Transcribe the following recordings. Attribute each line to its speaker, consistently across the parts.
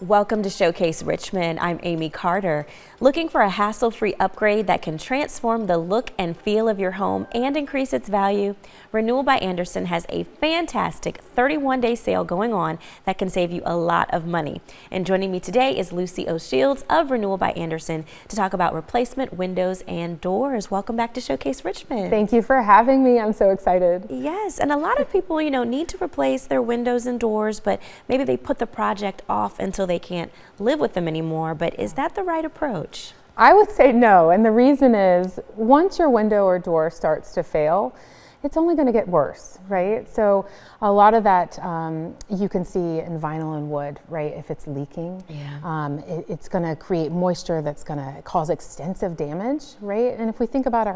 Speaker 1: Welcome to Showcase Richmond. I'm Amy Carter. Looking for a hassle-free upgrade that can transform the look and feel of your home and increase its value? Renewal by Andersen has a fantastic 31-day sale going on that can save you a lot of money. And joining me today is Lucy O'Shields of Renewal by Andersen to talk about replacement windows and doors. Welcome back to Showcase Richmond.
Speaker 2: Thank you for having me. I'm so excited.
Speaker 1: Yes, and a lot of people, need to replace their windows and doors, but maybe they put the project off until they can't live with them anymore. But is that the right approach?
Speaker 2: I would say no, and the reason is once your window or door starts to fail, it's only going to get worse, right? So a lot of that you can see in vinyl and wood, right? If it's leaking, it's going to create moisture that's going to cause extensive damage, right? And if we think about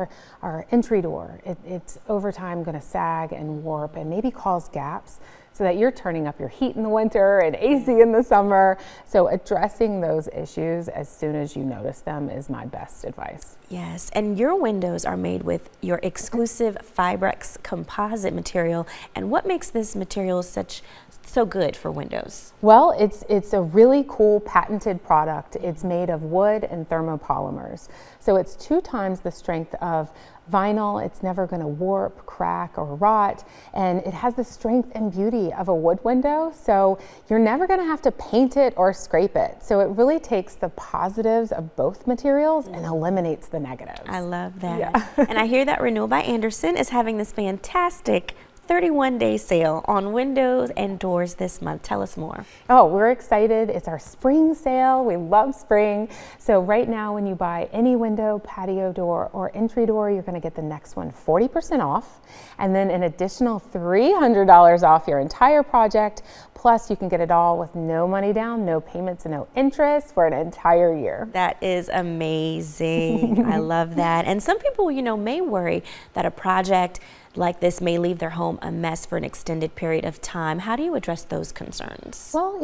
Speaker 2: our entry door, it's over time going to sag and warp and maybe cause gaps, so that you're turning up your heat in the winter and AC in the summer. So addressing those issues as soon as you notice them is my best advice.
Speaker 1: Yes, and your windows are made with your exclusive Fibrex composite material. And what makes this material so good for windows?
Speaker 2: Well, it's a really cool patented product. It's made of wood and thermopolymers. So it's 2 times the strength of vinyl. It's never going to warp, crack, or rot, and it has the strength and beauty of a wood window, so you're never going to have to paint it or scrape it. So it really takes the positives of both materials and eliminates the negatives.
Speaker 1: I love that.
Speaker 2: Yeah.
Speaker 1: And I hear that Renewal by Andersen is having this fantastic 31-day sale on windows and doors this month. Tell us more.
Speaker 2: Oh, we're excited. It's our spring sale. We love spring. So right now when you buy any window, patio door, or entry door, you're going to get the next one 40% off, and then an additional $300 off your entire project. Plus you can get it all with no money down, no payments, and no interest for an entire year.
Speaker 1: That is amazing. I love that. And some people, may worry that a project like this may leave their home a mess for an extended period of time. How do you address those concerns?
Speaker 2: Well,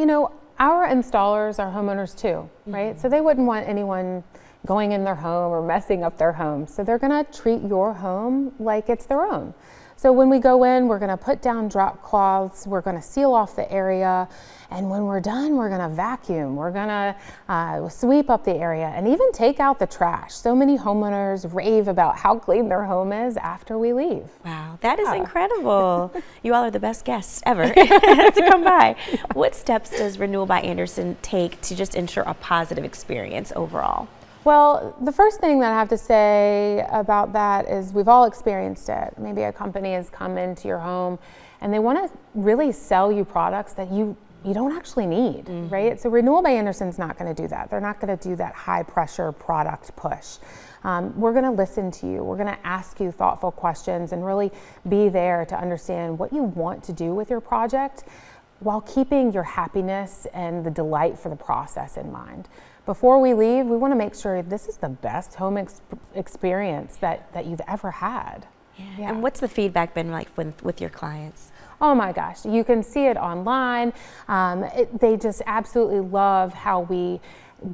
Speaker 2: our installers are homeowners too, right? So they wouldn't want anyone going in their home or messing up their home. So they're gonna treat your home like it's their own. So when we go in, we're gonna put down drop cloths, we're gonna seal off the area, and when we're done, we're gonna vacuum, we're gonna sweep up the area, and even take out the trash. So many homeowners rave about how clean their home is after we leave.
Speaker 1: Wow, that is incredible. You all are the best guests ever to come by. What steps does Renewal by Andersen take to just ensure a positive experience overall?
Speaker 2: Well, the first thing that I have to say about that is we've all experienced it. Maybe a company has come into your home and they want to really sell you products that you don't actually need, right? So Renewal by Andersen's not going to do that. They're not going to do that high pressure product push. We're going to listen to you. We're going to ask you thoughtful questions and really be there to understand what you want to do with your project while keeping your happiness and the delight for the process in mind. Before we leave, we want to make sure this is the best home experience that you've ever had.
Speaker 1: Yeah. And what's the feedback been like with your clients?
Speaker 2: Oh my gosh, you can see it online. They just absolutely love how we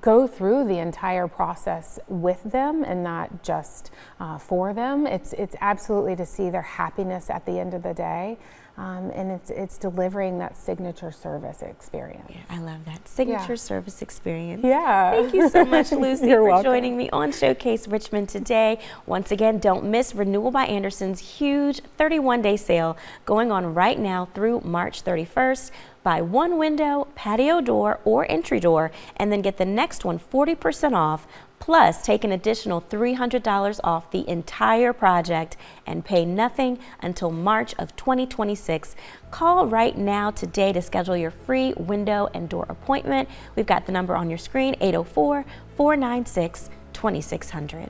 Speaker 2: go through the entire process with them and not just for them. It's absolutely to see their happiness at the end of the day. And it's delivering that signature service experience.
Speaker 1: Yeah, I love that. Signature service experience.
Speaker 2: Yeah.
Speaker 1: Thank you so much, Lucy,
Speaker 2: You're
Speaker 1: for
Speaker 2: welcome.
Speaker 1: joining me on Showcase Richmond today. Once again, don't miss Renewal by Andersen's huge 31-day sale going on right now through March 31st. Buy one window, patio door, or entry door, and then get the next one 40% off. Plus, take an additional $300 off the entire project and pay nothing until March of 2026. Call right now today to schedule your free window and door appointment. We've got the number on your screen, 804-496-2600.